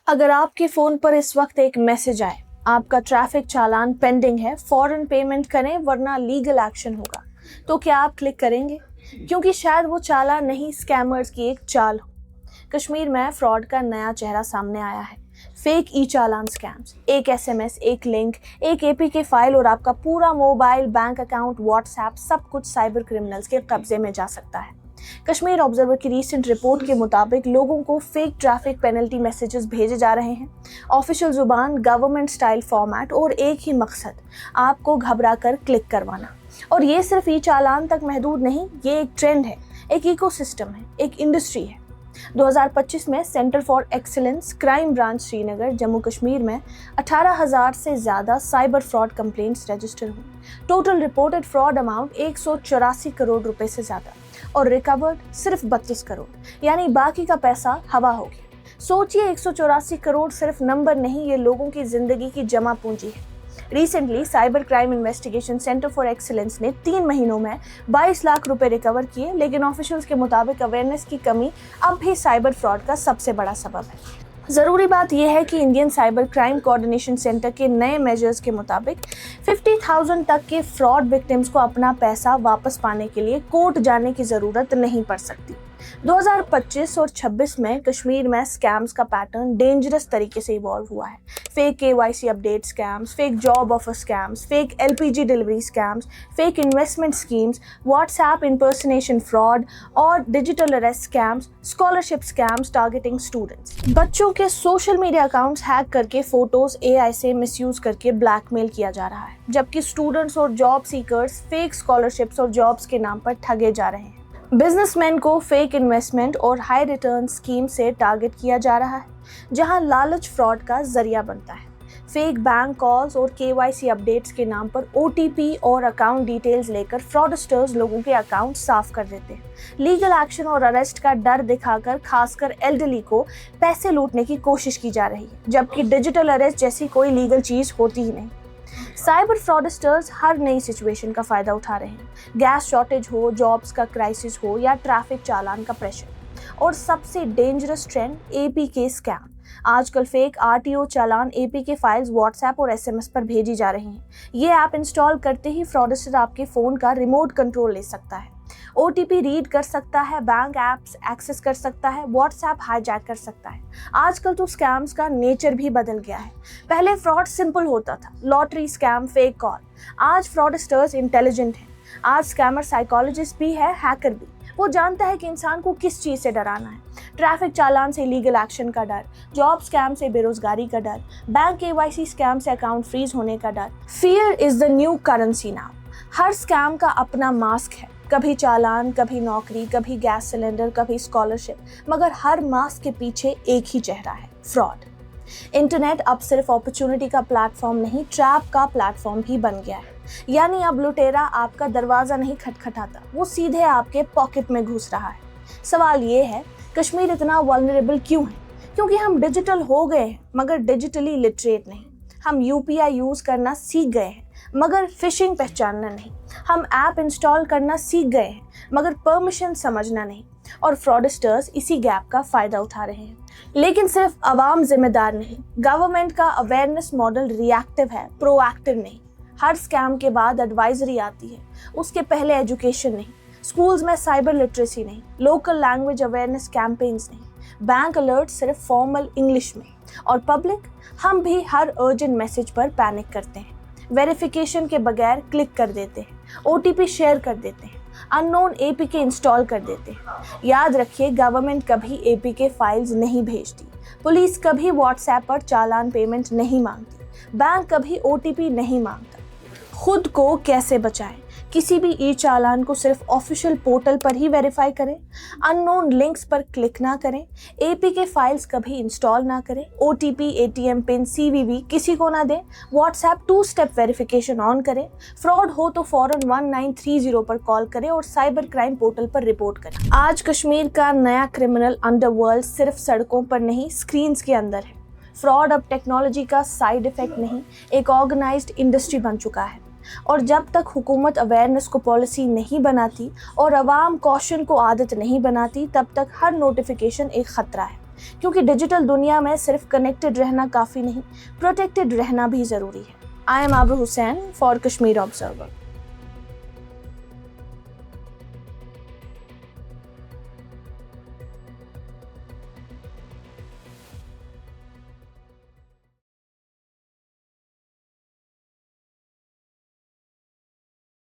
अगर आपके फ़ोन पर इस वक्त एक मैसेज आए, आपका ट्रैफिक चालान पेंडिंग है, फ़ौरन पेमेंट करें वरना लीगल एक्शन होगा, तो क्या आप क्लिक करेंगे? क्योंकि शायद वो चालान नहीं, स्कैमर्स की एक चाल हो। कश्मीर में फ्रॉड का नया चेहरा सामने आया है। फेक ई चालान स्कैम्स, एक एसएमएस, एक लिंक, एक एपीके फाइल और आपका पूरा मोबाइल, बैंक अकाउंट, व्हाट्सएप, सब कुछ साइबर क्रिमिनल्स के कब्जे में जा सकता है। कश्मीर ऑब्जर्वर की रीसेंट रिपोर्ट के मुताबिक लोगों को फेक ट्रैफिक पेनल्टी मैसेजेस भेजे जा रहे हैं। ऑफिशियल जुबान, गवर्नमेंट स्टाइल फॉर्मेट और एक ही मकसद, आपको घबरा कर क्लिक करवाना। और ये सिर्फ ई चालान तक महदूद नहीं, ये एक ट्रेंड है, एक इकोसिस्टम है, एक इंडस्ट्री है। 2025 में centre for excellence crime branch Srinagar, Jammu Kashmir में 18,000 से ज़्यादा साइबर फ्रॉड कंप्लेंट्स रजिस्टर हुई। Total reported fraud amount 184 crore रुपए से ज़्यादा और रिकवर्ड सिर्फ 32 करोड़, यानी बाकी का पैसा हवा हो गया। सोचिए, 184 करोड़ सिर्फ नंबर नहीं, ये लोगों की जिंदगी की जमा पूंजी है। Recently cyber crime investigation centre for excellence ने 3 महीनों में 22 लाख रुपए रिकवर किए, लेकिन ऑफिशियल्स के मुताबिक अवेयरनेस की कमी अब भी साइबर फ्रॉड का सबसे बड़ा सबब है। ज़रूरी बात यह है कि Indian cyber crime coordination centre के नए मेजर्स के मुताबिक 50,000 तक के फ्रॉड विक्टिम्स को अपना पैसा वापस पाने के लिए कोर्ट जाने की ज़रूरत नहीं पड़ सकती। 2025 और 26 में कश्मीर में स्कैम्स का पैटर्न डेंजरस तरीके से इवॉल्व हुआ है। Fake KYC update scams, fake job offer scams, fake LPG delivery scams, fake investment schemes, WhatsApp impersonation fraud और digital arrest scams, scholarship scams targeting students. बच्चों के सोशल मीडिया अकाउंट्स हैक करके photos AI से misuse करके blackmail किया जा रहा है, जबकि स्टूडेंट्स और जॉब सीकर्स फेक स्कॉलरशिप्स और जॉब्स के नाम पर ठगे जा रहे हैं। बिजनेसमैन को फेक इन्वेस्टमेंट और हाई रिटर्न स्कीम से टारगेट किया जा रहा है, जहां लालच फ्रॉड का जरिया बनता है। फेक बैंक कॉल्स और केवाईसी अपडेट्स के नाम पर ओटीपी और अकाउंट डिटेल्स लेकर फ्रॉडस्टर्स लोगों के अकाउंट साफ कर देते हैं। लीगल एक्शन और अरेस्ट का डर दिखाकर खासकर एल्डरली को पैसे लूटने की कोशिश की जा रही है, जबकि डिजिटल अरेस्ट जैसी कोई लीगल चीज़ होती ही नहीं। साइबर फ्रॉडस्टर्स हर नई सिचुएशन का फायदा उठा रहे हैं, गैस शॉर्टेज हो, जॉब्स का क्राइसिस हो या ट्रैफिक चालान का प्रेशर। और सबसे डेंजरस ट्रेंड एपीके स्कैम। आजकल फेक आरटीओ चालान एपीके फाइल्स व्हाट्सएप और एसएमएस पर भेजी जा रही हैं। ये ऐप इंस्टॉल करते ही फ्रॉडस्टर आपके फ़ोन का रिमोट कंट्रोल ले सकता है, ओटीपी रीड कर सकता है, बैंक ऐप्स एक्सेस कर सकता है, व्हाट्सएप हाईजैक कर सकता है। आजकल तो स्कैम्स का नेचर भी बदल गया है। पहले फ्रॉड सिंपल होता था, लॉटरी स्कैम, फेक कॉल। आज फ्रॉडस्टर्स इंटेलिजेंट हैं। आज स्कैमर साइकोलॉजिस्ट भी है, हैकर भी। वो जानता है कि इंसान को किस चीज़ से डराना है। ट्रैफिक चालान से लीगल एक्शन का डर, जॉब स्कैम से बेरोजगारी का डर, बैंक केवाईसी स्कैम से अकाउंट फ्रीज होने का डर। Fear is the new currency now. Her scam का अपना मास्क है, कभी चालान, कभी नौकरी, कभी गैस सिलेंडर, कभी स्कॉलरशिप, मगर हर मास्क के पीछे एक ही चेहरा है, फ्रॉड। इंटरनेट अब सिर्फ अपॉर्चुनिटी का प्लेटफॉर्म नहीं, ट्रैप का प्लेटफॉर्म भी बन गया है। यानी अब लुटेरा आपका दरवाजा नहीं खटखटाता, वो सीधे आपके पॉकेट में घुस रहा है। सवाल ये है, कश्मीर इतना वल्नरेबल क्यों है? क्योंकि हम डिजिटल हो गए हैं मगर डिजिटली लिटरेट नहीं। हम यूपीआई यूज़ करना सीख गए हैं मगर फिशिंग पहचानना नहीं। हम ऐप इंस्टॉल करना सीख गए हैं मगर परमिशन समझना नहीं। और फ्रॉडस्टर्स इसी गैप का फ़ायदा उठा रहे हैं। लेकिन सिर्फ आवाम जिम्मेदार नहीं, गवर्नमेंट का अवेयरनेस मॉडल रिएक्टिव है, प्रोएक्टिव नहीं। हर स्कैम के बाद एडवाइजरी आती है, उसके पहले एजुकेशन नहीं। स्कूल्स में साइबर लिटरेसी नहीं, लोकल लैंग्वेज अवेयरनेस कैंपेन्स नहीं, बैंक अलर्ट सिर्फ फॉर्मल इंग्लिश में। और पब्लिक, हम भी हर अर्जेंट मैसेज पर पैनिक करते हैं, वेरिफिकेशन के बगैर क्लिक कर देते हैं, ओटीपी शेयर कर देते हैं, अननोन एपीके इंस्टॉल कर देते हैं। याद रखिए, गवर्नमेंट कभी एपीके फाइल्स नहीं भेजती, पुलिस कभी व्हाट्सएप पर चालान पेमेंट नहीं मांगती, बैंक कभी ओटीपी नहीं मांगता। खुद को कैसे बचाएं? किसी भी ई चालान को सिर्फ ऑफिशियल पोर्टल पर ही वेरीफाई करें, अननोन लिंक्स पर क्लिक ना करें, एपीके फाइल्स कभी इंस्टॉल ना करें, ओटीपी, एटीएम पिन, सीवीवी किसी को ना दें, व्हाट्सएप 2 स्टेप वेरिफिकेशन ऑन करें, फ्रॉड हो तो फौरन 1930 पर कॉल करें और साइबर क्राइम पोर्टल पर रिपोर्ट करें। आज कश्मीर का नया क्रिमिनल अंडरवर्ल्ड सिर्फ सड़कों पर नहीं, स्क्रीन्स के अंदर है। फ्रॉड अब टेक्नोलॉजी का साइड इफेक्ट नहीं, एक ऑर्गेनाइज्ड इंडस्ट्री बन चुका है। और जब तक हुकूमत अवेयरनेस को पॉलिसी नहीं बनाती और अवाम कॉशन को आदत नहीं बनाती, तब तक हर नोटिफिकेशन एक ख़तरा है। क्योंकि डिजिटल दुनिया में सिर्फ कनेक्टेड रहना काफ़ी नहीं, प्रोटेक्टेड रहना भी ज़रूरी है। आई एम आबरू हुसैन फॉर कश्मीर ऑब्जर्वर।